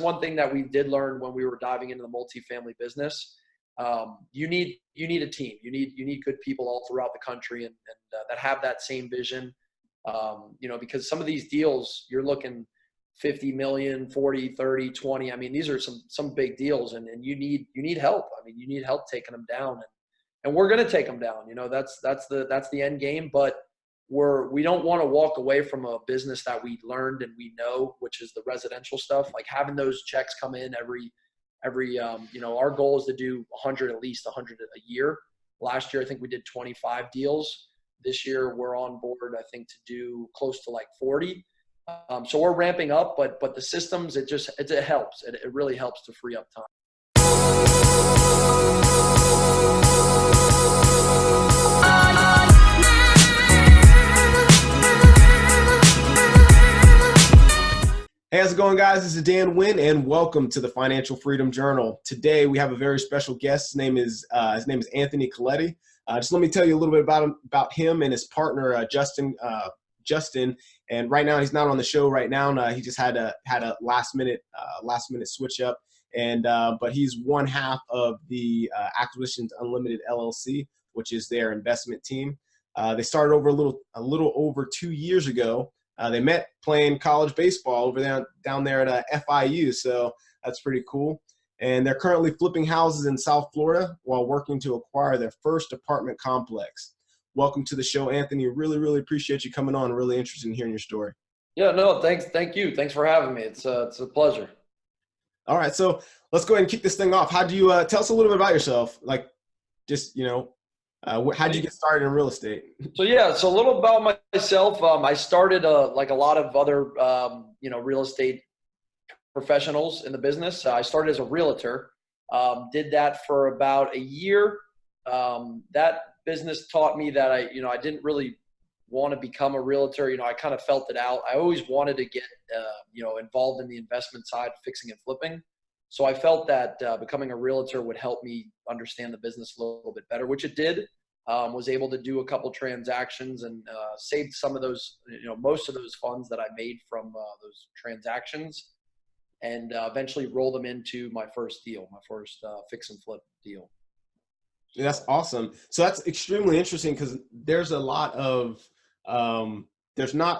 one thing that we did learn when we were diving into the multifamily business. You need a team. You need good people all throughout the country and that have that same vision. Because some of these deals you're looking 50 million, 40, 30, 20. I mean, these are some big deals and you need help. I mean, you need help taking them down and we're going to take them down. That's the end game, but we don't want to walk away from a business that we learned and we know, which is the residential stuff, like having those checks come in every our goal is to do at least 100 a year. Last year, I think we did 25 deals. This year we're on board, I think, to do close to like 40. So we're ramping up, but the systems, it helps. It really helps to free up time. Hey, how's it going, guys? This is Dan Wynn, and welcome to the Financial Freedom Journal. Today, we have a very special guest. His name is Anthony Coletti. Just let me tell you a little bit about him and his partner, Justin. And right now, he's not on the show right now. He just had a last minute switch up, but he's one half of the Acquisitions Unlimited LLC, which is their investment team. They started over a little over 2 years ago. They met playing college baseball down there at FIU, so that's pretty cool. And they're currently flipping houses in South Florida while working to acquire their first apartment complex. Welcome to the show, Anthony. Really, really appreciate you coming on. Really interested in hearing your story. Yeah, no, thanks. Thank you. Thanks for having me. It's a pleasure. All right, so let's go ahead and kick this thing off. How do you tell us a little bit about yourself? Like, just how did you get started in real estate? So a little about myself. I started like a lot of other real estate professionals in the business. I started as a realtor. Did that for about a year. That business taught me that I didn't really want to become a realtor. I kind of felt it out. I always wanted to get involved in the investment side, fixing and flipping. So I felt that becoming a realtor would help me understand the business a little bit better, which it did. Was able to do a couple transactions and saved some of those, most of those funds that I made from those transactions, and eventually roll them into my first fix and flip deal. Yeah, that's awesome. So that's extremely interesting because there's not a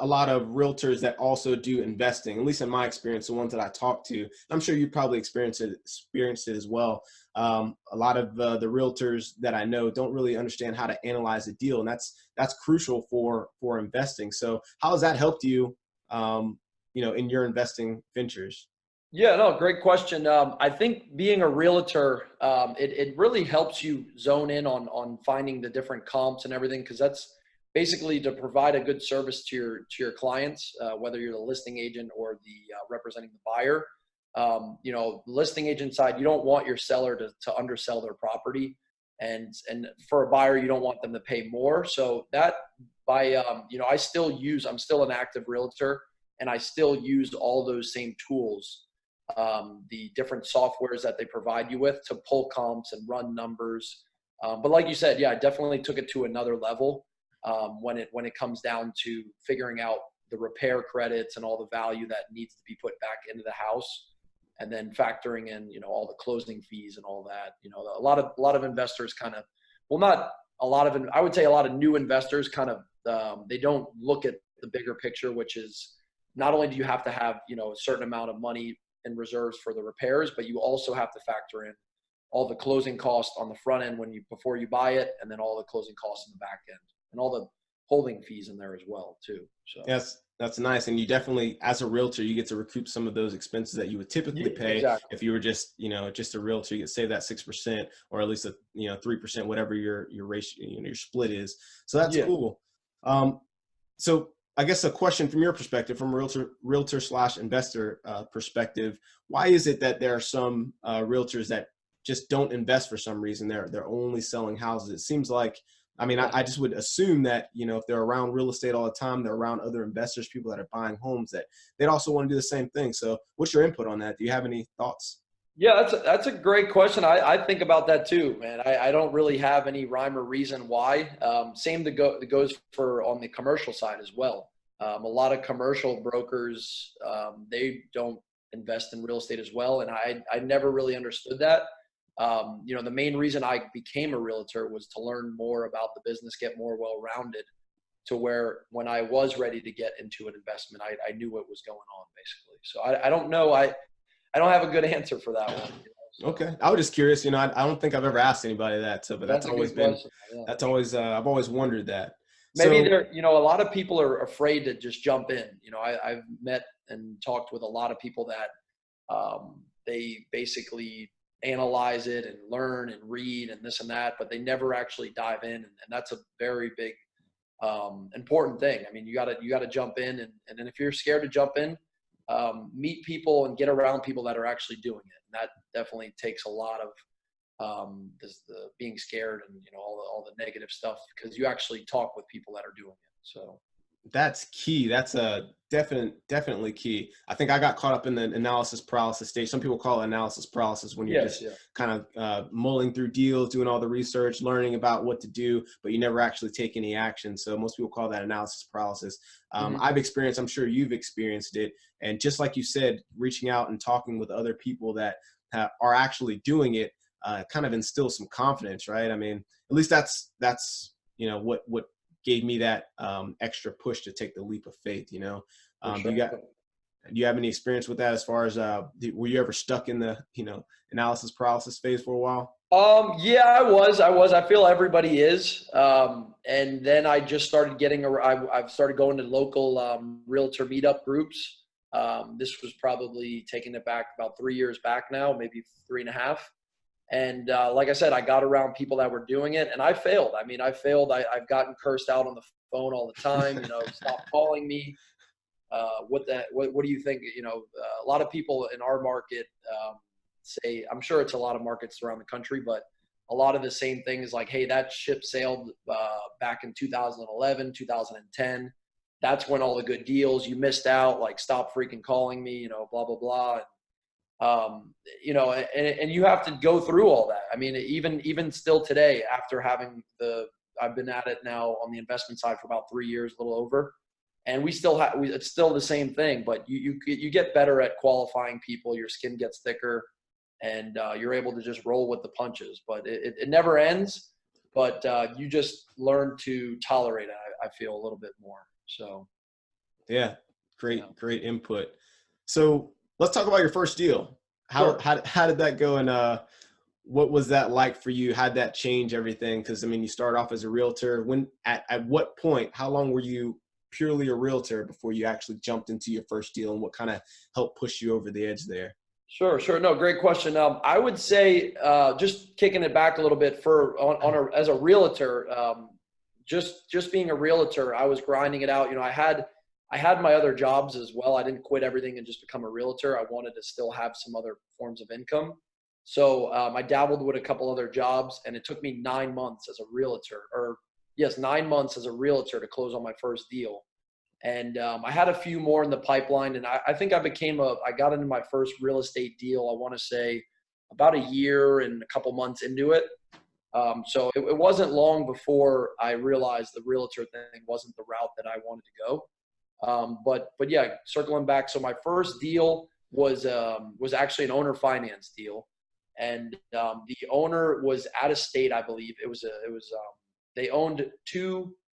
lot of realtors that also do investing, at least in my experience, the ones that I talk to. I'm sure you probably experienced it as well. A lot of the realtors that I know don't really understand how to analyze a deal, and that's crucial for investing. So how has that helped you, in your investing ventures? Yeah, no, great question. I think being a realtor, it really helps you zone in on finding the different comps and everything, because that's basically to provide a good service to your clients, whether you're the listing agent or the representing the buyer. Listing agent side, you don't want your seller to undersell their property, and for a buyer, you don't want them to pay more. So that I'm still an active realtor, and I still use all those same tools, the different softwares that they provide you with to pull comps and run numbers. But like you said, yeah, I definitely took it to another level when it comes down to figuring out the repair credits and all the value that needs to be put back into the house, and then factoring in all the closing fees and all that. A lot of investors I would say a lot of new investors they don't look at the bigger picture, which is not only do you have to have a certain amount of money in reserves for the repairs, but you also have to factor in all the closing costs on the front end before you buy it, and then all the closing costs in the back end, and all the holding fees in there as well too. So yes, that's nice. And you definitely, as a realtor, you get to recoup some of those expenses that you would typically pay. Exactly. If you were just a realtor. You get to save that 6%, or at least 3%, whatever your ratio, your split is. So that's cool. So I guess a question from your perspective, from a realtor/investor perspective, why is it that there are some realtors that just don't invest for some reason? They're only selling houses. It seems like, I just would assume that, if they're around real estate all the time, they're around other investors, people that are buying homes, that they'd also want to do the same thing. So what's your input on that? Do you have any thoughts? Yeah, that's a great question. I think about that too, man. I don't really have any rhyme or reason why. Same that goes for on the commercial side as well. A lot of commercial brokers, they invest in real estate as well. And I never really understood that. The main reason I became a realtor was to learn more about the business, get more well-rounded, to where when I was ready to get into an investment, I knew what was going on, basically. So I don't know. I don't have a good answer for that one. So. Okay. I was just curious, I don't think I've ever asked anybody that. So, but that's always been, that's always, I've always wondered that. Maybe a lot of people are afraid to just jump in. I've met and talked with a lot of people that they basically analyze it and learn and read and this and that, but they never actually dive in. And that's a very big, important thing. I mean, you gotta jump in, and then if you're scared to jump in, meet people and get around people that are actually doing it. And that definitely takes a lot of the being scared and all the negative stuff, because you actually talk with people that are doing it. So that's key. That's a definitely key. I think I got caught up in the analysis paralysis stage. Some people call it analysis paralysis when you're kind of mulling through deals, doing all the research, learning about what to do, but you never actually take any action. So most people call that analysis paralysis. I've experienced, I'm sure you've experienced it. And just like you said, reaching out and talking with other people that are actually doing it kind of instills some confidence, right? I mean, at least that's what gave me that extra push to take the leap of faith. Sure. Do you have any experience with that, as far as were you ever stuck in the analysis paralysis phase for a while? Yeah, I was. I feel everybody is. And then I just started I've started going to local realtor meetup groups. This was probably taking it back about 3 years back now, maybe 3.5. And like I said, I got around people that were doing it, and I failed. I mean, I've gotten cursed out on the phone all the time. Stop calling me. What do you think? A lot of people in our market say, I'm sure it's a lot of markets around the country, but a lot of the same things like, hey, that ship sailed back in 2011, 2010. That's when all the good deals, you missed out. Like, stop freaking calling me. Blah blah blah. And you have to go through all that. I mean, even still today, after I've been at it now on the investment side for about 3 years, a little over, and it's still the same thing, but you get better at qualifying people, your skin gets thicker, and you're able to just roll with the punches, but it never ends, but you just learn to tolerate it, I feel, a little bit more. So. Yeah. Great input. So let's talk about your first deal. How did that go, and what was that like for you? How'd that change everything? Because I mean, you started off as a realtor. At what point? How long were you purely a realtor before you actually jumped into your first deal, and what kind of helped push you over the edge there? Sure. No, great question. I would say just kicking it back a little bit as a realtor, just being a realtor, I was grinding it out. I had my other jobs as well. I didn't quit everything and just become a realtor. I wanted to still have some other forms of income. So I dabbled with a couple other jobs, and it took me 9 months as a realtor, 9 months as a realtor to close on my first deal. And I had a few more in the pipeline, and I think I got into my first real estate deal, I want to say about a year and a couple months into it. So it wasn't long before I realized the realtor thing wasn't the route that I wanted to go. But yeah, circling back. So my first deal was actually an owner finance deal. And, the owner was out of state, I believe. They owned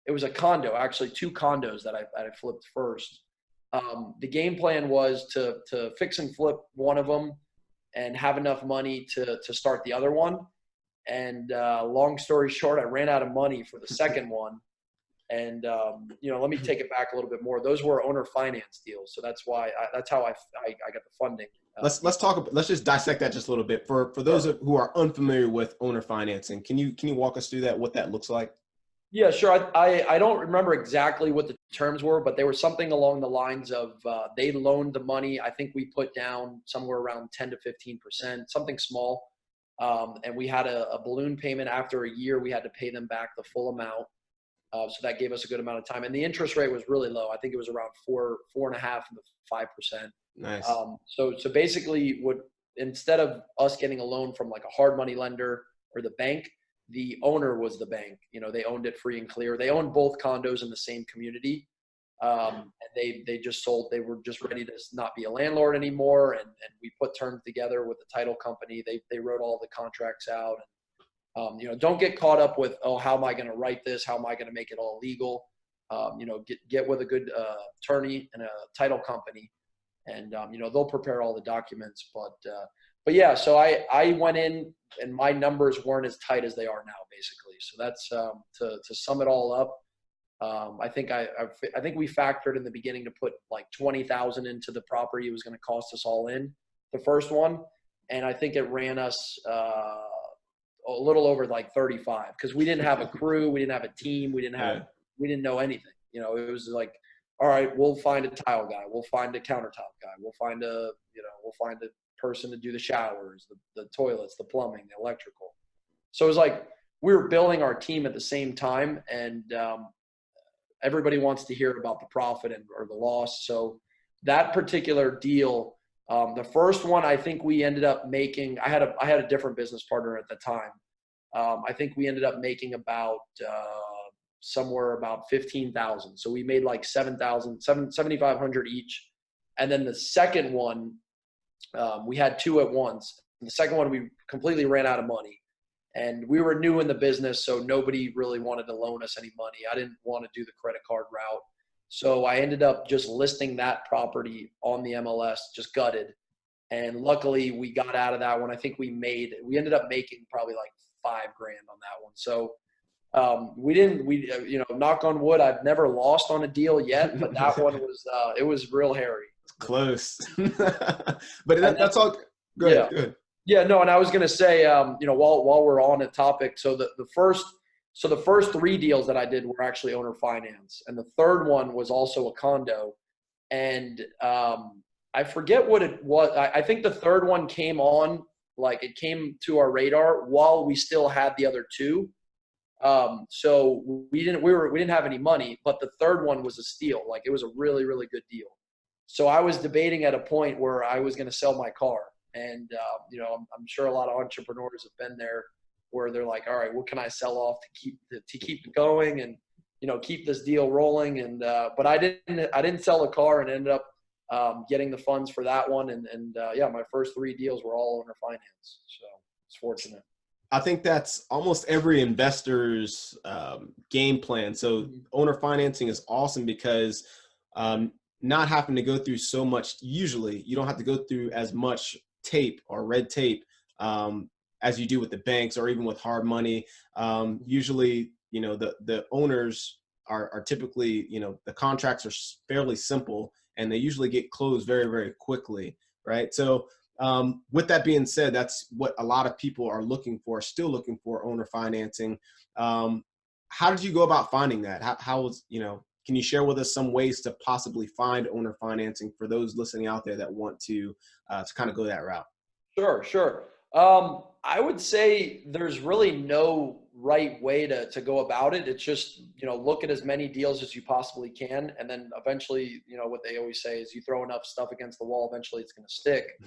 it was a condo, actually 2 condos that I flipped first. The game plan was to fix and flip one of them and have enough money to start the other one. And, long story short, I ran out of money for the second one. And, let me take it back a little bit more. Those were owner finance deals. So that's why that's how I got the funding. Let's just dissect that just a little bit for those who are unfamiliar with owner financing. Can you walk us through that, what that looks like? Yeah, sure. I don't remember exactly what the terms were, but they were something along the lines of they loaned the money. I think we put down somewhere around 10 to 15%, something small. And we had a balloon payment. After a year, we had to pay them back the full amount. So that gave us a good amount of time. And the interest rate was really low. I think it was around 4.5 to 5%. Nice. So basically, instead of us getting a loan from like a hard money lender or the bank, the owner was the bank. They owned it free and clear. They owned both condos in the same community. And they just sold. They were just ready to not be a landlord anymore. And we put terms together with the title company. They wrote all the contracts out. And, don't get caught up with, oh, how am I going to write this? How am I going to make it all legal? Get with a good attorney and a title company, and they'll prepare all the documents. But yeah, so I went in, and my numbers weren't as tight as they are now, basically. So that's to sum it all up. I think we factored in the beginning to put like 20,000 into the property. It was going to cost us all in the first one, and I think it ran us a little over like 35, because we didn't have a crew, we didn't have a team, we didn't know anything. It was like, all right, we'll find a tile guy, we'll find a countertop guy, we'll find a person to do the showers, the toilets, the plumbing, the electrical. So it was like we were building our team at the same time, and everybody wants to hear about the profit or the loss. So that particular deal, the first one, I think we ended up making, I had a different business partner at the time. I think we ended up making about somewhere about 15,000. So we made like 7,500 each. And then the second one, we had two at once. And the second one, we completely ran out of money. And we were new in the business, so nobody really wanted to loan us any money. I didn't want to do the credit card route. So I ended up just listing that property on the MLS, just gutted. And luckily we got out of that one. I think we ended up making probably like $5,000 on that one. So knock on wood, I've never lost on a deal yet, but that one it was real hairy. Close. But that's all good. Yeah. Good. Yeah, no, and I was going to say, while we're on the topic, so the first three deals that I did were actually owner finance, and the third one was also a condo, and I forget what it was. I think the third one came to our radar while we still had the other two. So we didn't have any money, but the third one was a steal. Like, it was a really, really good deal. So I was debating at a point where I was going to sell my car. And, I'm sure a lot of entrepreneurs have been there where they're like, all right, what can I sell off to keep it going and, keep this deal rolling. And, but I didn't sell the car and ended up getting the funds for that one. And my first three deals were all owner finance. So it's fortunate. I think that's almost every investor's game plan. So owner financing is awesome because not having to go through so much, usually you don't have to go through as much tape or red tape as you do with the banks or even with hard money. Usually, the owners are typically, the contracts are fairly simple and they usually get closed very, very quickly, right? So with that being said, that's what a lot of people are still looking for owner financing. How did you go about finding that? How was, can you share with us some ways to possibly find owner financing for those listening out there that want to kind of go that route? Sure. I would say there's really no right way to go about it. It's just, look at as many deals as you possibly can. And then eventually, what they always say is you throw enough stuff against the wall, eventually it's going to stick.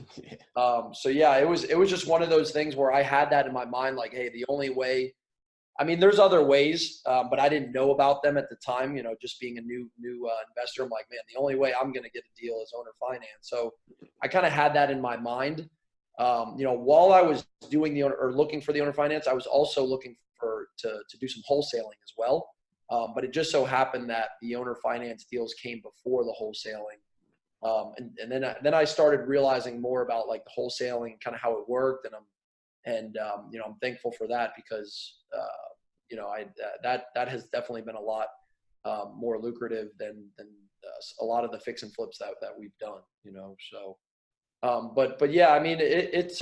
It was just one of those things where I had that in my mind, like, hey, the only way, there's other ways, but I didn't know about them at the time, just being a new investor. I'm like, man, the only way I'm going to get a deal is owner finance. So I kind of had that in my mind. While I was doing looking for the owner finance, I was also looking to do some wholesaling as well. But it just so happened that the owner finance deals came before the wholesaling. And then I started realizing more about like the wholesaling, kind of how it worked. And I'm thankful for that because, that has definitely been a lot more lucrative than a lot of the fix and flips that we've done, so. But yeah, it's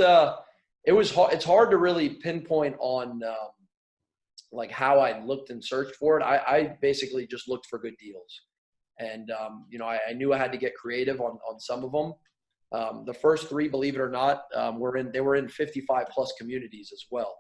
hard to really pinpoint on like how I looked and searched for it. I basically just looked for good deals, and I knew I had to get creative on some of them. The first three, believe it or not, they were in 55 plus communities as well.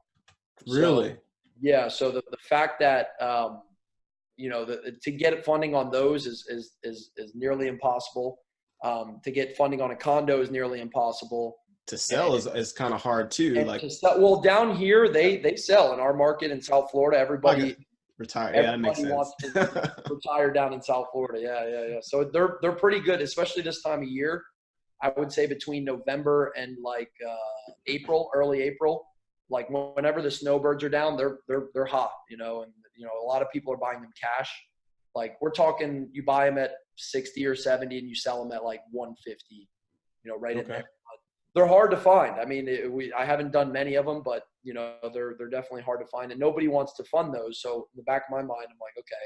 Really? So, yeah. So the fact that to get funding on those is nearly impossible. To get funding on a condo is nearly impossible. To sell is kind of hard too. Well, down here they sell in our market in South Florida. Everybody, Retire. Yeah, that makes Everybody sense. wants to retire down in South Florida. Yeah. So they're pretty good, especially this time of year. I would say between November and like April, early April, like whenever the snowbirds are down, they're hot, and a lot of people are buying them cash. Like we're talking, you buy them at 60 or 70 and you sell them at like 150, right in Okay. there. But they're hard to find. I mean, I haven't done many of them, but they're definitely hard to find, and nobody wants to fund those. So in the back of my mind, I'm like, okay,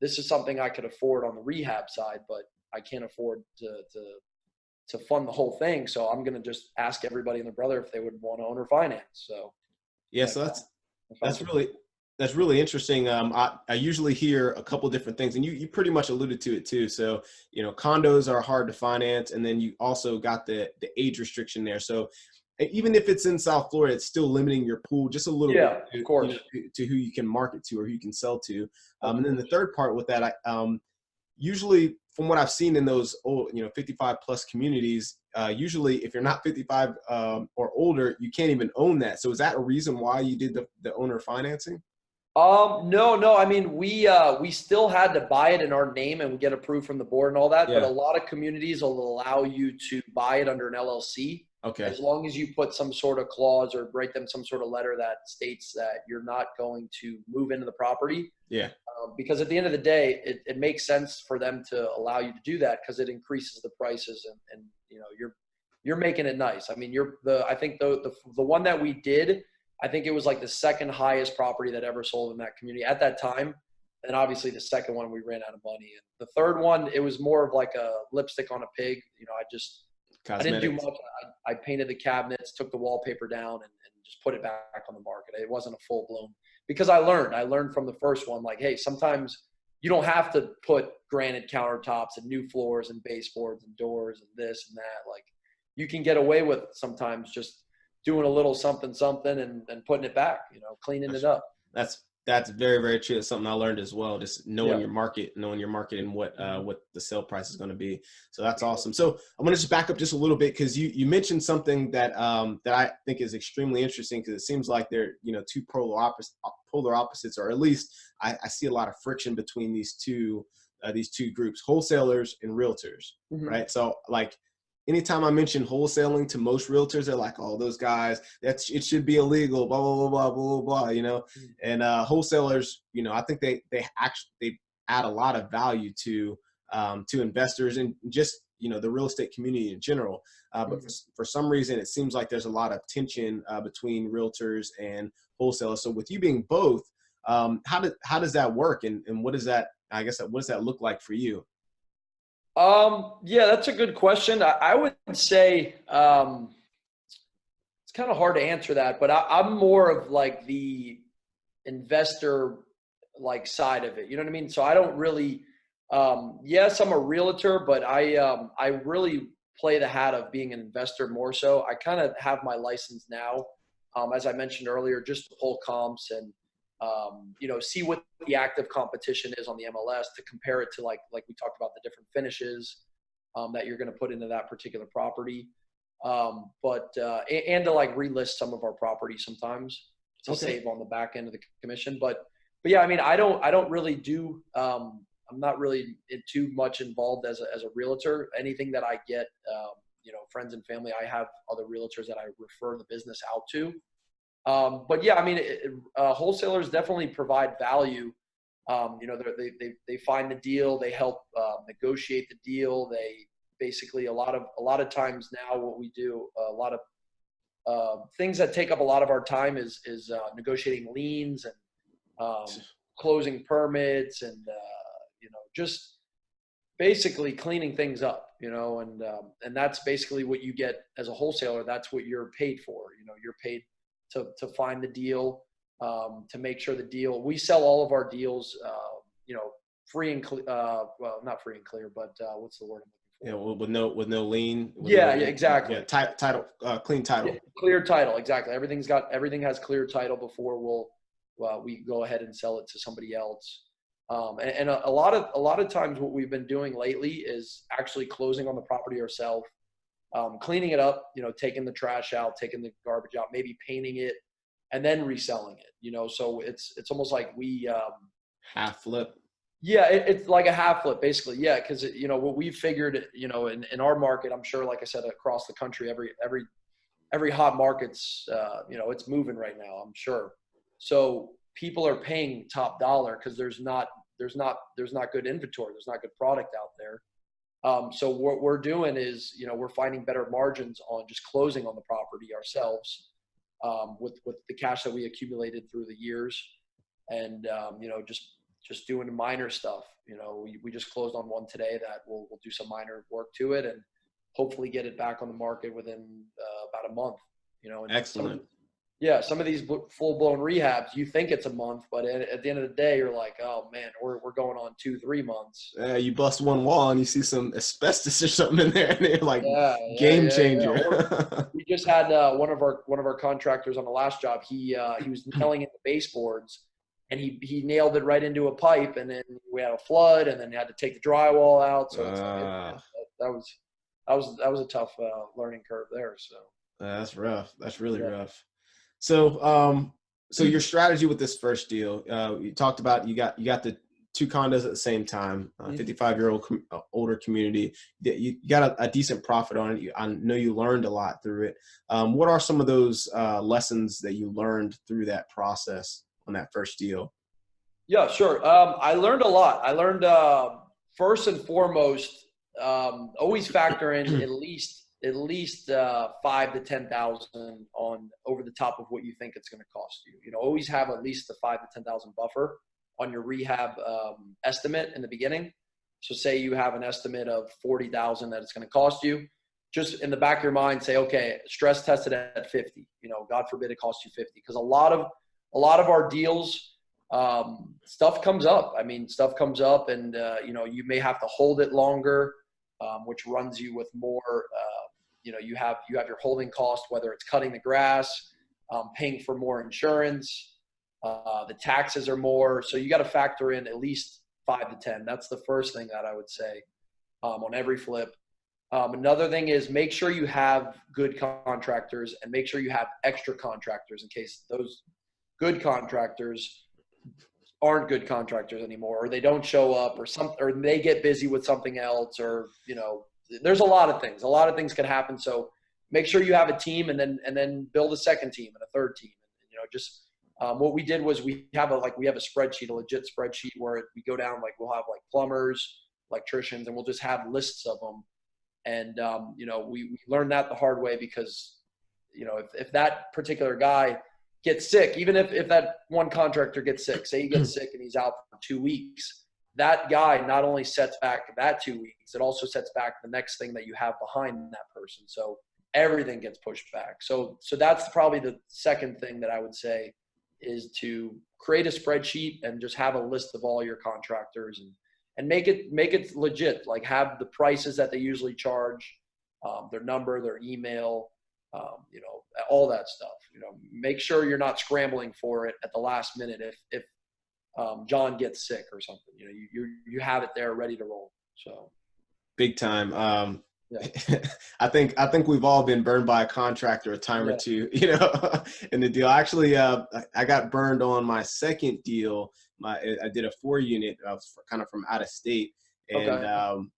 this is something I could afford on the rehab side, but I can't afford to fund the whole thing. So I'm going to just ask everybody and their brother if they would want to own or finance. So Yeah, so that's really interesting. I usually hear a couple different things, and you pretty much alluded to it too. So condos are hard to finance, and then you also got the age restriction there. So even if it's in South Florida, it's still limiting your pool just a little bit of course. to who you can market to or who you can sell to. And then the third part with that, usually from what I've seen in those old, 55 plus communities, usually if you're not 55 or older, you can't even own that. So is that a reason why you did the owner financing? No. I mean, we still had to buy it in our name and we get approved from the board and all that. Yeah. But a lot of communities will allow you to buy it under an LLC. Okay. As long as you put some sort of clause or write them some sort of letter that states that you're not going to move into the property. Yeah. Because at the end of the day, it makes sense for them to allow you to do that because it increases the prices and you're making it nice. I mean, I think the one that we did, I think it was like the second highest property that ever sold in that community at that time. And obviously the second one, we ran out of money. And the third one, it was more of like a lipstick on a pig. I didn't do much. I painted the cabinets, took the wallpaper down and just put it back on the market. It wasn't a full blown, because I learned from the first one, like, hey, sometimes you don't have to put granite countertops and new floors and baseboards and doors and this and that. Like you can get away with sometimes just doing a little something and putting it back, cleaning it up. That's very, very true. It's something I learned as well. Just knowing your market and what the sale price is going to be. So that's awesome. So I'm going to just back up just a little bit because you mentioned something that that I think is extremely interesting because it seems like they're two polar opposites, or at least I see a lot of friction between these two groups, wholesalers and realtors, right? So like, anytime I mention wholesaling to most realtors, they're like, "Oh, those guys, it should be illegal." Blah blah blah blah blah blah. And wholesalers, I think they add a lot of value to investors and just the real estate community in general. But for some reason, it seems like there's a lot of tension between realtors and wholesalers. So with you being both, how does that work, and what does that what does that look like for you? Yeah, that's a good question. I would say it's kind of hard to answer that, but I'm more of like the investor like side of it. You know what I mean? So I don't really, yes, I'm a realtor, but I really play the hat of being an investor more so. I kind of have my license now, as I mentioned earlier, just to pull comps and see what the active competition is on the MLS to compare it to like we talked about the different finishes that you're going to put into that particular property. And to like relist some of our properties sometimes to save on the back end of the commission. But yeah, I mean, I don't really do, I'm not really too much involved as a realtor. Anything that I get, friends and family, I have other realtors that I refer the business out to. But yeah, I mean, wholesalers definitely provide value. They find the deal, they help negotiate the deal. They basically a lot of times now what we do, a lot of things that take up a lot of our time is negotiating liens and closing permits and just basically cleaning things up, and that's basically what you get as a wholesaler. That's what you're paid for. You're paid to find the deal, to make sure the deal, we sell all of our deals, free and clear, well, not free and clear, but what's the word I'm looking for? Yeah, with no lien. Yeah, exactly. Yeah, title, clean title. Yeah, clear title, exactly. Everything has clear title before we go ahead and sell it to somebody else. And a lot of times what we've been doing lately is actually closing on the property ourselves. Cleaning it up, taking the trash out, taking the garbage out, maybe painting it and then reselling it, so it's almost like we Half flip. Yeah, it's like a half flip basically. Yeah, because what we figured, in our market, I'm sure, like I said, across the country, every hot market's it's moving right now, I'm sure. So people are paying top dollar because there's not good inventory, there's not good product out there. So what we're doing is, we're finding better margins on just closing on the property ourselves, with the cash that we accumulated through the years, and just doing minor stuff. We just closed on one today that we'll do some minor work to it and hopefully get it back on the market within about a month. And Excellent. some of these full-blown rehabs, you think it's a month, but at the end of the day, you're like, oh man, we're going on 2-3 months. You bust one wall and you see some asbestos or something in there, and they're like, game changer. Yeah. We just had one of our contractors on the last job. He was nailing in the baseboards, and he nailed it right into a pipe, and then we had a flood, and then had to take the drywall out. So that was a tough learning curve there. So that's rough. That's really rough. So so your strategy with this first deal, you talked about you got the 2 condos at the same time, 55-year-old older community. You got a decent profit on it. I know you learned a lot through it. What are some of those lessons that you learned through that process on that first deal? Yeah, sure. I learned a lot. I learned first and foremost, always factor in at least 5 to 10,000 on over the top of what you think it's going to cost you. Always have at least the 5 to 10,000 buffer on your rehab estimate in the beginning. So say you have an estimate of 40,000 that it's going to cost you. Just in the back of your mind, say, okay, stress tested at 50. God forbid it costs you 50, because a lot of our deals, stuff comes up. Stuff comes up, and you may have to hold it longer, which runs you with more. You have your holding cost, whether it's cutting the grass, paying for more insurance, the taxes are more. So you got to factor in at least 5 to 10. That's the first thing that I would say on every flip. Another thing is make sure you have good contractors, and make sure you have extra contractors in case those good contractors aren't good contractors anymore, or they don't show up, or they get busy with something else, or there's a lot of things can happen. So make sure you have a team, and then build a second team and a third team. What we did was we have a spreadsheet, a legit spreadsheet, where we go down, we'll have plumbers, electricians, and we'll just have lists of them. And we learned that the hard way, because if that particular guy gets sick, even if that one contractor gets sick, say he gets sick and he's out for 2 weeks, that guy not only sets back that 2 weeks, it also sets back the next thing that you have behind that person. So everything gets pushed back. So that's probably the second thing that I would say, is to create a spreadsheet and just have a list of all your contractors, and make it legit. Have the prices that they usually charge, their number, their email, all that stuff. Make sure you're not scrambling for it at the last minute. If John gets sick or something, you have it there ready to roll. So big time. I think we've all been burned by a contractor a time or two, in the deal. Actually, I got burned on my second deal. I did a 4-unit. I was kind of from out of state, and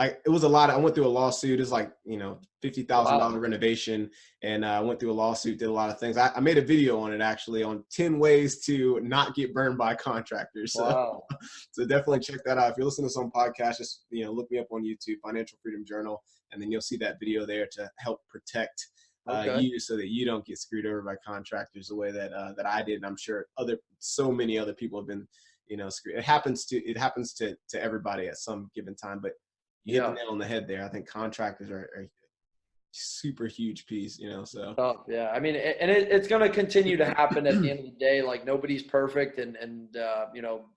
it was a lot. I went through a lawsuit. It's $50,000 renovation, and I went through a lawsuit, did a lot of things. I made a video on it, actually, on 10 ways to not get burned by contractors. So, wow. So definitely check that out. If you're listening to some podcast, just look me up on YouTube, Financial Freedom Journal, and then you'll see that video there to help protect you, so that you don't get screwed over by contractors the way that I did. And I'm sure so many other people have been screwed. It happens to everybody at some given time, but you hit the nail on the head there. I think contractors are a super huge piece, so. Oh, yeah. It's going to continue to happen at the end of the day. Nobody's perfect, and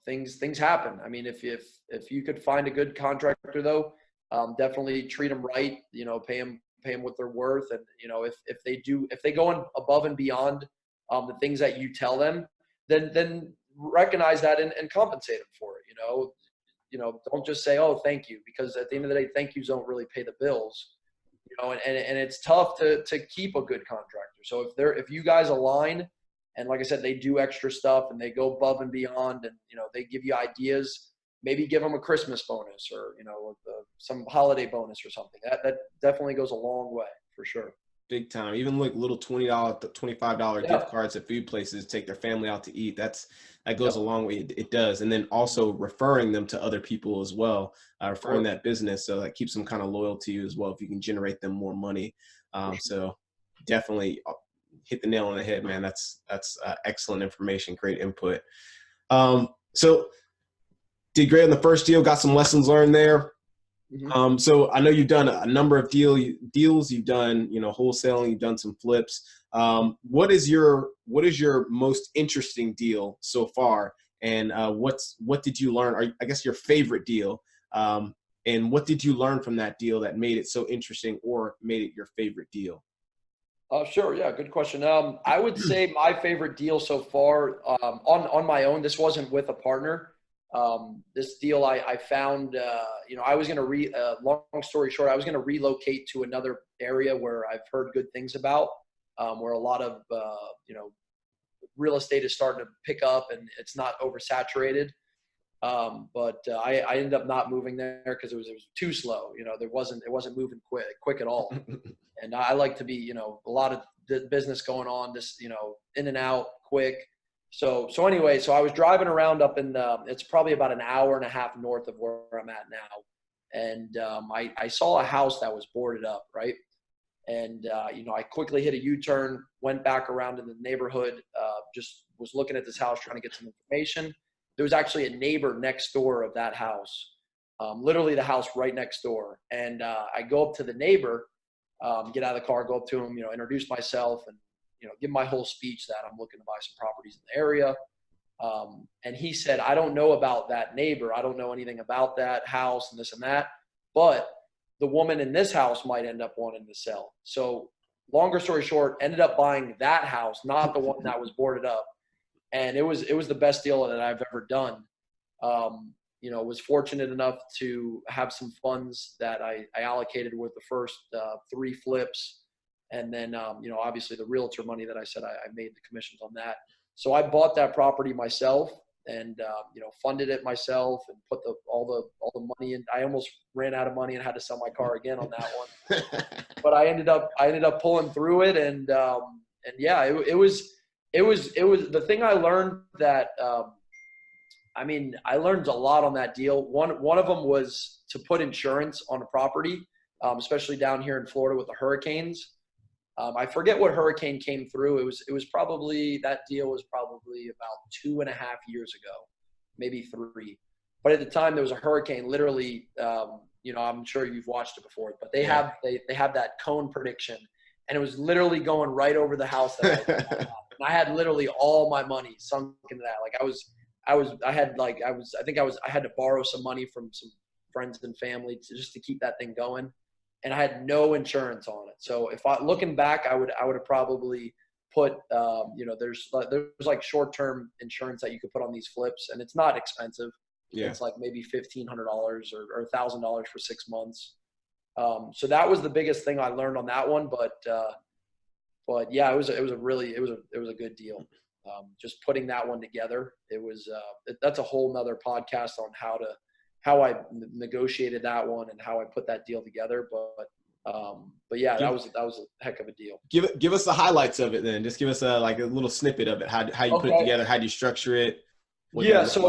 things happen. If you could find a good contractor, though, definitely treat them right, pay them what they're worth. And, if they go above and beyond the things that you tell them, then recognize that and compensate them for it. Don't just say, oh, thank you, because at the end of the day, thank yous don't really pay the bills, and it's tough to keep a good contractor. So if you guys align, And like I said, they do extra stuff and they go above and beyond, and, you know, they give you ideas. Maybe give them a Christmas bonus, or, you know, some holiday bonus or something. That definitely goes a long way for sure. Big time. Even like little $20, $25 Yeah. gift cards at food places, take their family out to eat. That goes Yep. a long way. It does. And then also referring them to other people as well, referring that business. So that keeps them kind of loyal to you as well, if you can generate them more money. Sure. So definitely hit the nail on the head, man. That's excellent information. Great input. So did great on the first deal, got some lessons learned there. Mm-hmm. So I know you've done a number of deals. You've done, you know, wholesaling. You've done some flips. What is your most interesting deal so far? And what did you learn? Or I guess your favorite deal. And what did you learn from that deal that made it so interesting or made it your favorite deal? Sure. Yeah. Good question. I would say my favorite deal so far, on my own. This wasn't with a partner. This deal I found, you know, I was going to long story short, I was going to relocate to another area where I've heard good things about, where a lot of, you know, real estate is starting to pick up and it's not oversaturated. But I ended up not moving there because it was too slow. You know, it wasn't moving quick at all. And I like to be, you know, a lot of the business going on, this, you know, in and out quick. So anyway, so I was driving around up in, it's probably about an hour and a half north of where I'm at now. And I saw a house that was boarded up, right? And, you know, I quickly hit a U-turn, went back around in the neighborhood, just was looking at this house, trying to get some information. There was actually a neighbor next door of that house, literally the house right next door. And I go up to the neighbor, get out of the car, go up to him, you know, introduce myself and, you know, give my whole speech that I'm looking to buy some properties in the area. And he said, I don't know about that neighbor. I don't know anything about that house and this and that, but the woman in this house might end up wanting to sell. So longer story short, ended up buying that house, not the one that was boarded up. And it was the best deal that I've ever done. You know, was fortunate enough to have some funds that I allocated with the first 3 flips. And then, you know, obviously the realtor money that I said I made the commissions on that. So I bought that property myself and, you know, funded it myself and put all the money in. I almost ran out of money and had to sell my car again on that one. But I ended up pulling through it. And yeah, it was the thing I learned that, I mean, I learned a lot on that deal. One of them was to put insurance on a property, especially down here in Florida with the hurricanes. I forget what hurricane came through. It was probably, that deal was probably about 2.5 years ago, maybe 3. But at the time there was a hurricane, literally, you know, I'm sure you've watched it before, but they have that cone prediction, and it was literally going right over the house that I had literally all my money sunk into that. Like I had to borrow some money from some friends and family just to keep that thing going. And I had no insurance on it. So looking back, I would have probably put, you know, there's like short-term insurance that you could put on these flips, and it's not expensive. Yeah. It's like maybe $1,500 or $1,000 for 6 months. So that was the biggest thing I learned on that one. But yeah, it was a good deal. Just putting that one together, that's a whole nother podcast on how I negotiated that one and how I put that deal together. But yeah, that was a heck of a deal. Give us the highlights of it then. Just give us a little snippet of it. How you put it together? How do you structure it? Yeah. So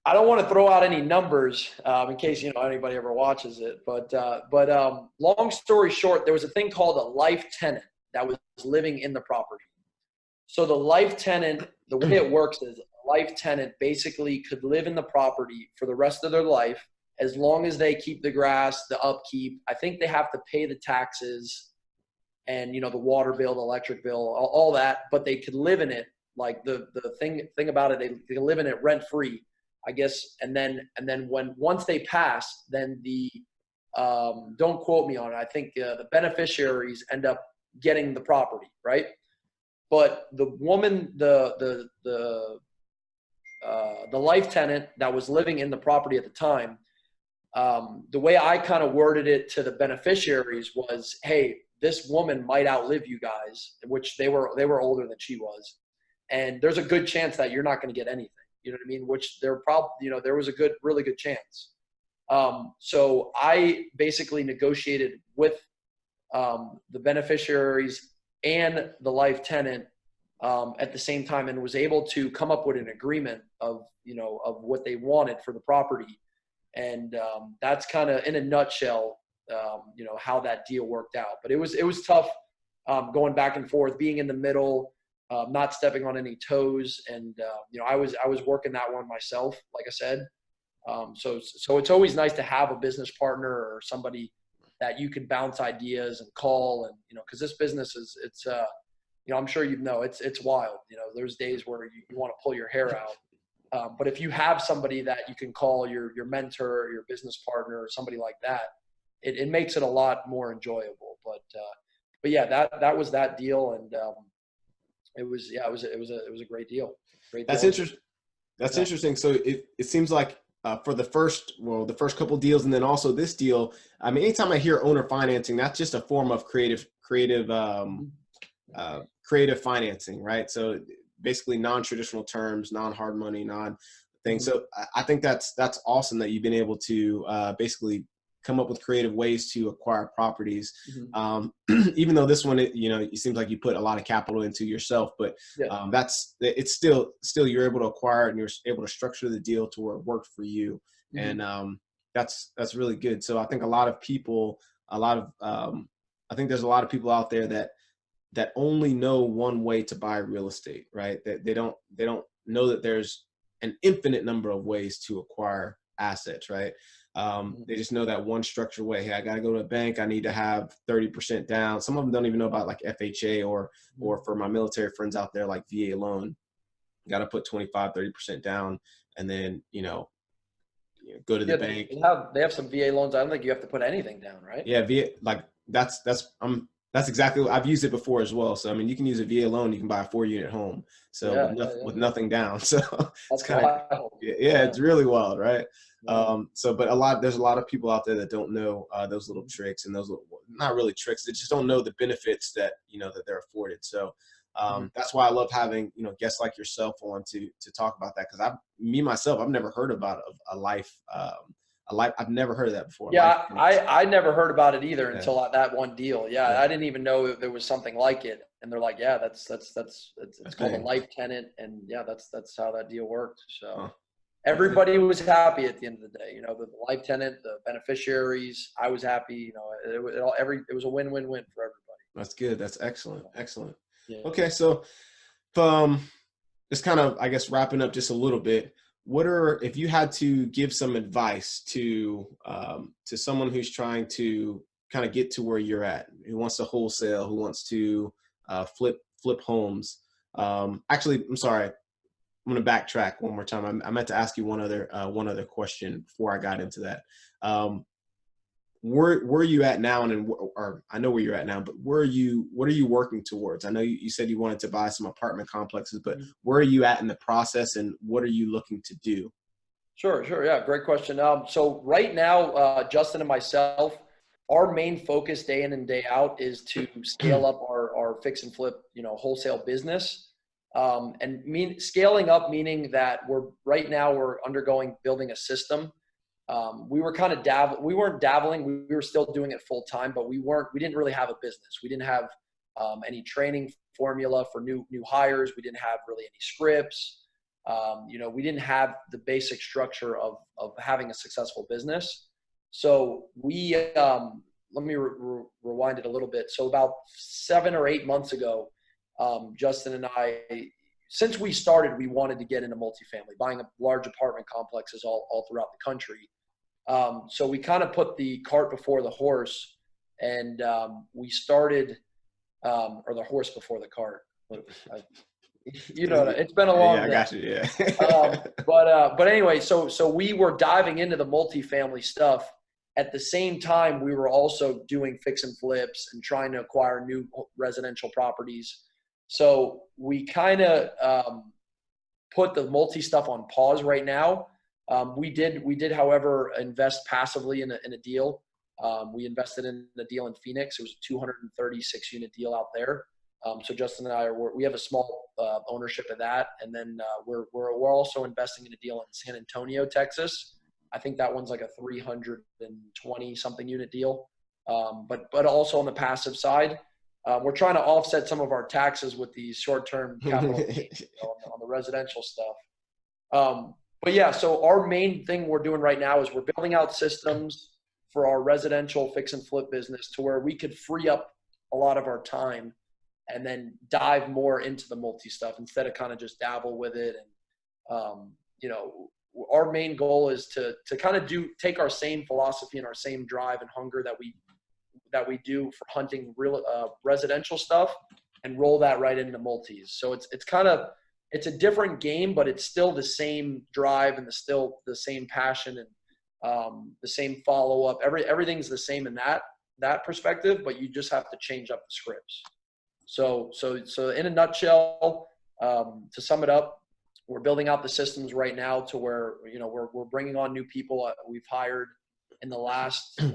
I don't want to throw out any numbers in case, you know, anybody ever watches it, but long story short, there was a thing called a life tenant that was living in the property. So the life tenant, the way it works is a life tenant basically could live in the property for the rest of their life as long as they keep the grass, the upkeep. I think they have to pay the taxes and, you know, the water bill, the electric bill, all that, but they could live in it. Like the thing about it, they can live in it rent free, I guess. And then once they pass, then don't quote me on it, I think the beneficiaries end up getting the property, right? But the woman, the life tenant that was living in the property at the time, the way I kind of worded it to the beneficiaries was, hey, this woman might outlive you guys, which they were older than she was. and there's a good chance that you're not going to get anything. You know what I mean? Which there probably, there was a really good chance. So I basically negotiated with the beneficiaries and the life tenant at the same time, and was able to come up with an agreement of what they wanted for the property. And that's kind of in a nutshell, how that deal worked out. But it was tough going back and forth, being in the middle, not stepping on any toes. And, I was working that one myself, like I said. So it's always nice to have a business partner or somebody that you can bounce ideas and call, and, cause this business it's I'm sure it's wild. There's days where you want to pull your hair out. But if you have somebody that you can call your mentor or your business partner or somebody like that, it makes it a lot more enjoyable. But yeah, that was that deal. And it was a great deal. That's interesting. That's interesting. So it seems like for the first couple deals, and then also this deal, I mean, anytime I hear owner financing, that's just a form of creative financing, right? So basically non-traditional terms, non-hard money, non-thing. So I think that's awesome that you've been able to basically come up with creative ways to acquire properties. Even though this one, it seems like you put a lot of capital into yourself, but it's still you're able to acquire it, and you're able to structure the deal to where it worked for you. And that's really good. So I think I think there's a lot of people out there that only know one way to buy real estate, right? That they don't know that there's an infinite number of ways to acquire assets, right? They just know that one structured way. Hey, I got to go to a bank. I need to have 30% down. Some of them don't even know about like FHA or for my military friends out there, like VA loan, got to put 25, 30% down, and then, go to the bank. They have some VA loans. I don't think you have to put anything down, right? Yeah. VA, like that's exactly what I've used it before as well. So, I mean, you can use a VA loan, you can buy a 4-unit home. So with nothing down. So it's kind of, it's really wild. Right. But there's a lot of people out there that don't know those little tricks, and those not really tricks. They just don't know the benefits that, that they're afforded. So that's why I love having, guests like yourself on to talk about that. Cause I've never heard about a life, I've never heard of that before. Yeah, I never heard about it either until that one deal. Yeah, I didn't even know there was something like it. And they're like, yeah, it's called a life tenant, and yeah, that's how that deal worked. So everybody was happy at the end of the day. The life tenant, the beneficiaries, I was happy. It was a win-win-win for everybody. That's good. That's excellent. Yeah. Okay, so just kind of, I guess, wrapping up just a little bit. If you had to give some advice to someone who's trying to kind of get to where you're at, who wants to wholesale, who wants to flip homes. Actually, I'm sorry. I'm going to backtrack one more time. I meant to ask you one other question before I got into that. Where are you at now? Or I know where you're at now, but what are you working towards? I know you said you wanted to buy some apartment complexes, but where are you at in the process, and what are you looking to do? Sure. Yeah. Great question. So right now, Justin and myself, our main focus day in and day out is to scale up our fix and flip, wholesale business. Scaling up, meaning that we're undergoing building a system. We were kind of we weren't dabbling. We were still doing it full time, but we didn't really have a business. We didn't have any training formula for new hires. We didn't have really any scripts. We didn't have the basic structure of having a successful business. So let me rewind it a little bit. So about 7 or 8 months ago, Justin and I, since we started, we wanted to get into multifamily, buying large apartment complexes all throughout the country. So we kind of put the cart before the horse, and we started, or the horse before the cart. It's been a long day. I got you. Yeah. But anyway, so we were diving into the multifamily stuff. At the same time, we were also doing fix and flips and trying to acquire new residential properties. So we kind of put the multi stuff on pause right now. We did, however, invest passively in a deal. We invested in a deal in Phoenix. It was a 236 unit deal out there. So Justin and I we have a small ownership of that. And then we're also investing in a deal in San Antonio, Texas. I think that one's like a 320 something unit deal. But also on the passive side, we're trying to offset some of our taxes with these short-term capital gains on the residential stuff. But yeah, so our main thing we're doing right now is we're building out systems for our residential fix and flip business to where we could free up a lot of our time and then dive more into the multi stuff instead of kind of just dabble with it. And, our main goal is to kind of take our same philosophy and our same drive and hunger that we do for hunting real residential stuff and roll that right into multis. So it's a different game, but it's still the same drive and still the same passion and the same follow-up. Everything's the same in that perspective, but you just have to change up the scripts. So in a nutshell, to sum it up, we're building out the systems right now to where, we're bringing on new people. We've hired in the last 4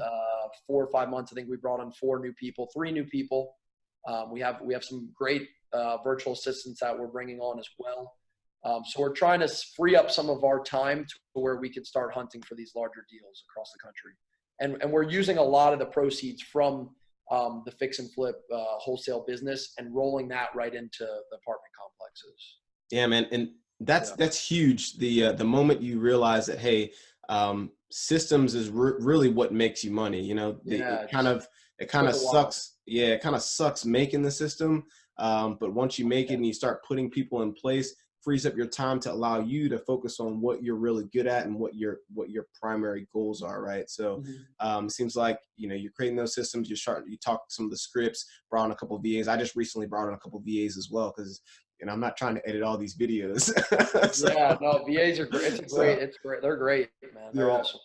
or 5 months. I think we brought on 3 new people. We have some great virtual assistants that we're bringing on as well. So we're trying to free up some of our time to where we can start hunting for these larger deals across the country. And we're using a lot of the proceeds from the fix and flip wholesale business and rolling that right into the apartment complexes. Yeah, man. And that's huge. The moment you realize that, hey, systems is really what makes you money. It kind of sucks. Yeah, it kind of sucks making the system. But once you make it and you start putting people in place, frees up your time to allow you to focus on what you're really good at and what your primary goals are, right? So it seems like you're creating those systems. You talk some of the scripts, brought on a couple of VAs. I just recently brought on a couple of VAs as well because I'm not trying to edit all these videos. Yeah, no, VAs are great. It's great. They're great, man. They're awesome.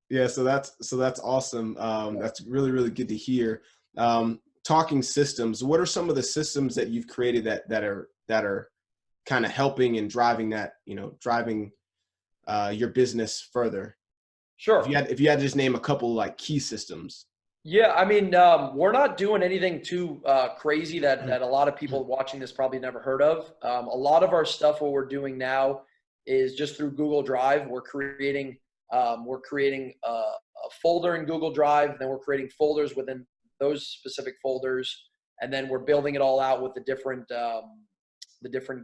Yeah, so that's awesome. That's really, really good to hear. Talking systems, what are some of the systems that you've created that are kind of helping and driving your business further? Sure. If you had to just name a couple like key systems. Yeah, I mean, we're not doing anything too crazy that a lot of people watching this probably never heard of. A lot of our stuff, what we're doing now is just through Google Drive. We're creating a folder in Google Drive, then we're creating folders within those specific folders, and then we're building it all out with the different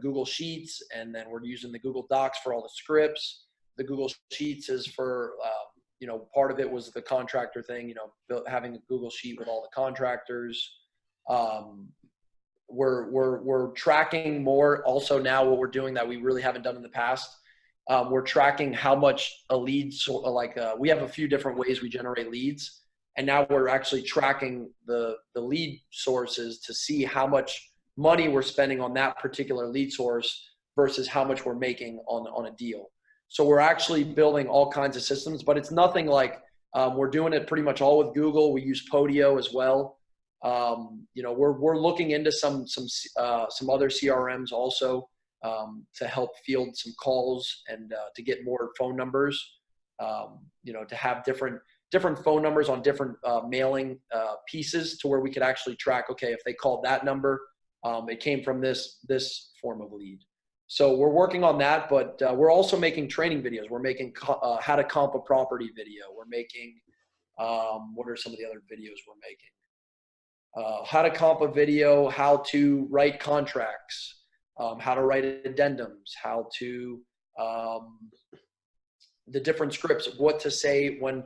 Google Sheets, and then we're using the Google Docs for all the scripts. The Google Sheets is for part of it was the contractor thing, having a Google Sheet with all the contractors. We're tracking more also now. What we're doing that we really haven't done in the past, we're tracking how much a lead, we have a few different ways we generate leads, and now we're actually tracking the lead sources to see how much money we're spending on that particular lead source versus how much we're making on a deal. So we're actually building all kinds of systems, but it's nothing like we're doing it pretty much all with Google. We use Podio as well. We're looking into some other CRMs also to help field some calls and to get more phone numbers. To have different phone numbers on different mailing pieces to where we could actually track. Okay, if they called that number, it came from this form of lead. So we're working on that, but we're also making training videos. We're making how to comp a property video. We're making, what are some of the other videos we're making? How to comp a video, how to write contracts, how to write addendums, how to, the different scripts, what to say when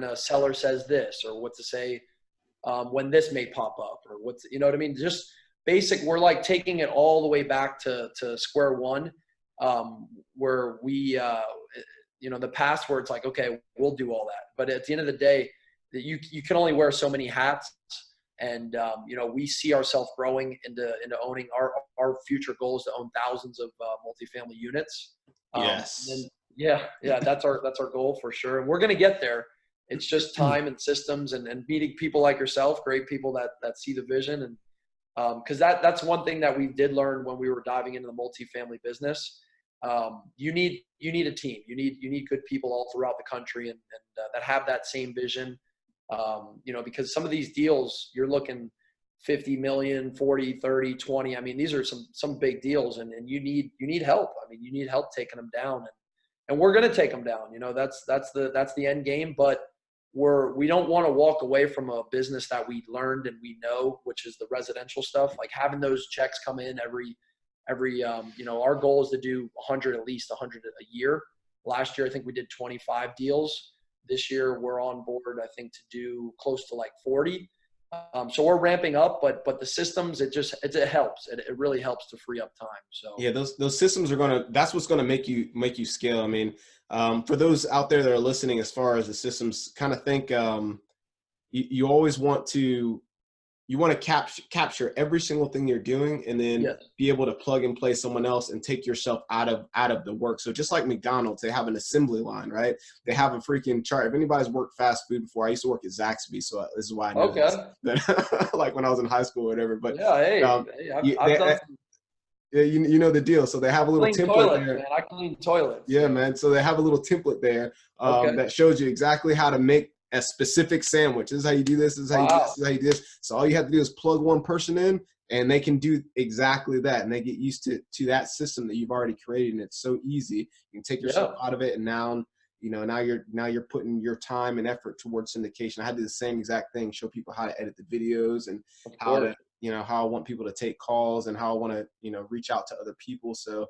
a seller says this, or what to say when this may pop up, or what's, you know what I mean? Just basic. We're like taking it all the way back to square one, where we, the past where it's like, okay, we'll do all that. But at the end of the day, you can only wear so many hats. And, we see ourselves growing into owning our future goal is to own thousands of multifamily units. Yes. Yeah. That's our goal for sure. And we're going to get there. It's just time and systems and meeting people like yourself, great people that see the vision. And, cause that's one thing that we did learn when we were diving into the multifamily business. You need a team. You need good people all throughout the country and that have that same vision. Because some of these deals you're looking 50 million, 40, 30, 20. I mean, these are some big deals, and you need help. I mean, you need help taking them down, and we're going to take them down. You know, that's the end game, but we don't want to walk away from a business that we learned and we know, which is the residential stuff. Like having those checks come in every our goal is to do 100, at least 100 a year. Last year, I think we did 25 deals. This year, we're on board, I think, to do close to like 40. So we're ramping up, but the systems, it helps. It really helps to free up time. So yeah, those systems that's what's gonna make you scale. I mean, for those out there that are listening, as far as the systems, kind of think, you always want to capture every single thing you're doing, and then yes. be able to plug and play someone else and take yourself out of the work. So just like McDonald's, they have an assembly line, right? They have a freaking chart. If anybody's worked fast food before, I used to work at Zaxby's, so this is why I know this. Like when I was in high school or whatever. But yeah, I've done some. Yeah, you know the deal. So they have a little template toilets, there. Man. I clean toilets. Yeah, man. So they have a little template there that shows you exactly how to make a specific sandwich. This is how you do this. This is how you do this. This is how you do this. So all you have to do is plug one person in, and they can do exactly that. And they get used to that system that you've already created. And it's so easy. You can take yourself out of it, and now you're putting your time and effort towards syndication. I had to do the same exact thing, show people how to edit the videos and how to, how I want people to take calls and how I want to, reach out to other people. So,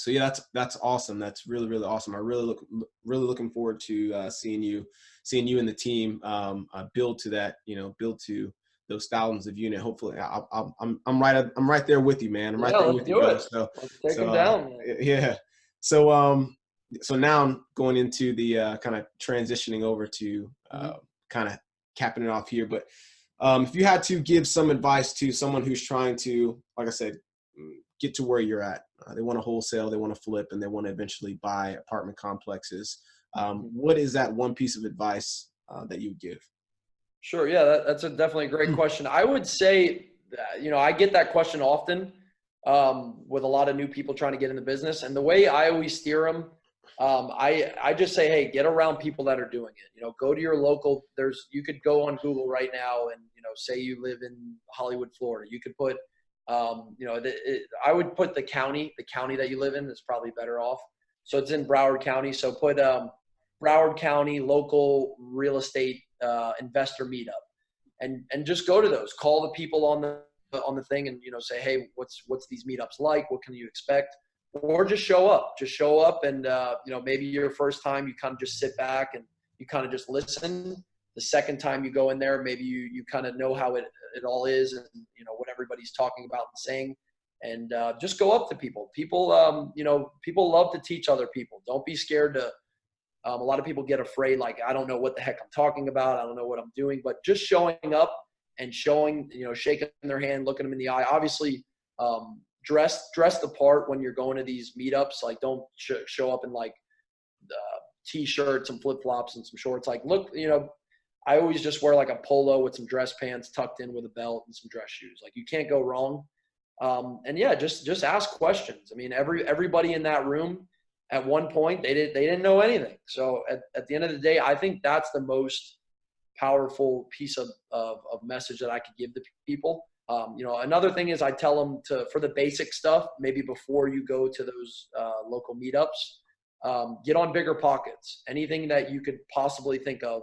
yeah, that's awesome. That's really, really awesome. I really looking forward to seeing you and the team build to that, build to those thousands of units. Hopefully, I'm right there with you, man. I'm right there with you, brother. So let's take them down. Yeah. So now I'm going into the kind of transitioning over to kind of capping it off here. But if you had to give some advice to someone who's trying to, like I said, get to where you're at, they want to wholesale, they want to flip, and they want to eventually buy apartment complexes. What is that one piece of advice that you would give? Sure. Yeah, that's definitely a great question. I would say, I get that question often with a lot of new people trying to get in the business. And the way I always steer them, I just say, hey, get around people that are doing it. Go to your local. You could go on Google right now and say you live in Hollywood, Florida. You could put, I would put the county that you live in is probably better off. So it's in Broward County. So put Broward County local real estate investor meetup, and just go to those. Call the people on the thing and say, hey, what's these meetups like? What can you expect? Or just show up. And maybe your first time you kind of just sit back and you kind of just listen. The second time you go in there, maybe you kind of know how it all is and what everybody's talking about and saying, and just go up to people. People love to teach other people. Don't be scared to. A lot of people get afraid, like, I don't know what the heck I'm talking about. I don't know what I'm doing. But just showing up and showing, shaking their hand, looking them in the eye. Obviously, dress the part when you're going to these meetups. Like, don't show up in like t-shirts and flip-flops and some shorts. Like, look, I always just wear like a polo with some dress pants tucked in with a belt and some dress shoes. Like, you can't go wrong. And yeah, just ask questions. I mean, everybody in that room at one point, they didn't know anything. So at the end of the day, I think that's the most powerful piece of message that I could give to people. Another thing is I tell them for the basic stuff, maybe before you go to those local meetups, get on Bigger Pockets. Anything that you could possibly think of,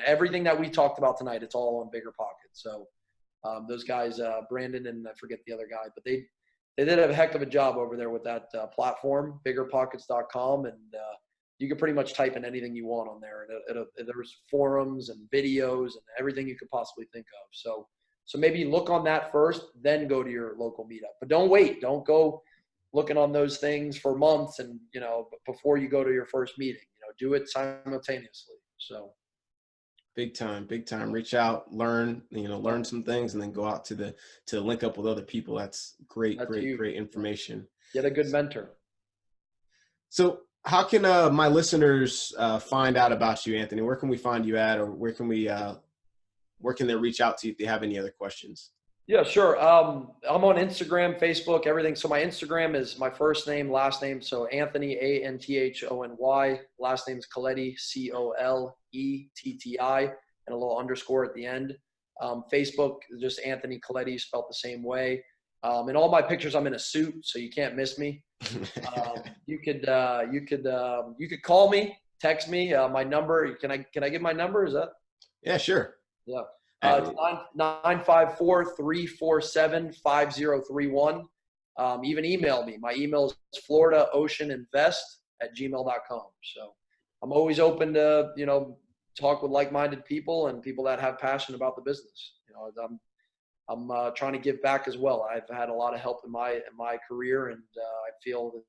everything that we talked about tonight, it's all on Bigger Pockets. So those guys, Brandon and I forget the other guy, but they did a heck of a job over there with that platform, biggerpockets.com. And you can pretty much type in anything you want on there. There's forums and videos and everything you could possibly think of. So maybe look on that first, then go to your local meetup. But don't wait. Don't go looking on those things for months and, before you go to your first meeting. Do it simultaneously. So. Big time. Reach out, learn some things, and then go out to link up with other people. That's great information. Get a good mentor. So how can my listeners find out about you, Anthony? Where can we find you at, or where can they reach out to you if they have any other questions? Yeah, sure. I'm on Instagram, Facebook, everything. So my Instagram is my first name, last name. So Anthony, Anthony, last name is Coletti, Coletti, and a little underscore at the end. Facebook, just Anthony Coletti, spelled the same way. In all my pictures, I'm in a suit, so you can't miss me. You could call me, text me. My number. Can I give my number? Is that? Yeah, sure. Yeah. It's 954-347-5031. Even email me. My email is floridaoceaninvest@gmail.com. So I'm always open to, talk with like-minded people and people that have passion about the business. I'm trying to give back as well. I've had a lot of help in my career, and I feel that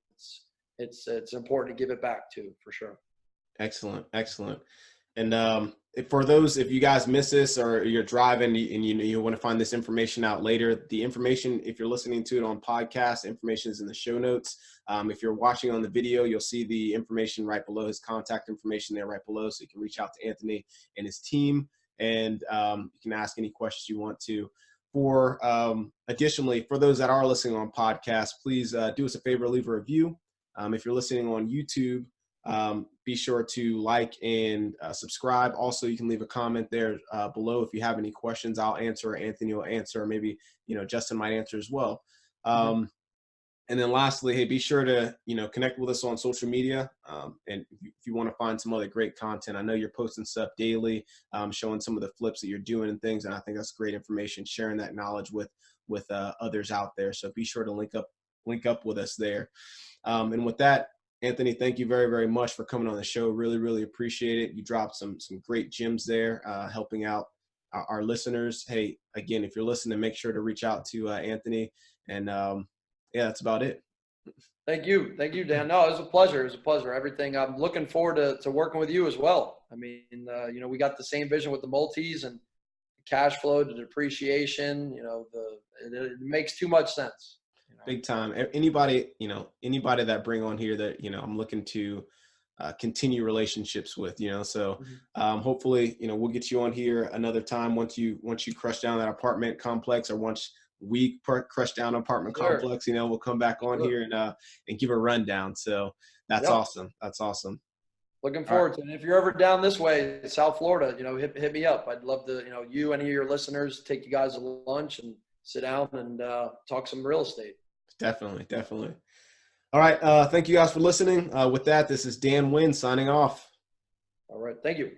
it's important to give it back too, for sure. Excellent. And if you guys miss this or you're driving and you want to find this information out later, the information, if you're listening to it on podcast, information is in the show notes. If you're watching on the video, you'll see the information right below, his contact information there right below, so you can reach out to Anthony and his team, and you can ask any questions you want to. Additionally, for those that are listening on podcast, please do us a favor, leave a review. If you're listening on YouTube, be sure to like and subscribe. Also, you can leave a comment there below if you have any questions. I'll answer, Anthony will answer, maybe Justin might answer as well. And then lastly, hey, be sure to connect with us on social media. And if you want to find some other great content, I know you're posting stuff daily, showing some of the flips that you're doing and things, and I think that's great information, sharing that knowledge with others out there. So be sure to link up with us there. And with that, Anthony, thank you very, very much for coming on the show. Really, really appreciate it. You dropped some great gems there, helping out our listeners. Hey, again, if you're listening, make sure to reach out to Anthony. And yeah, that's about it. Thank you, Dan. No, it was a pleasure. Everything. I'm looking forward to working with you as well. I mean, we got the same vision with the multis and cash flow, the depreciation. It makes too much sense. Big time. Anybody that bring on here that, I'm looking to continue relationships with, so hopefully, we'll get you on here another time once you crush down that apartment complex, or once we crush down apartment complex, we'll come back on here and give a rundown. So that's awesome. Looking forward to it. And if you're ever down this way, South Florida, hit me up. I'd love to, you and any of your listeners, take you guys to lunch and sit down and talk some real estate. Definitely. All right. Thank you guys for listening. With that, this is Dan Wynn signing off. All right. Thank you.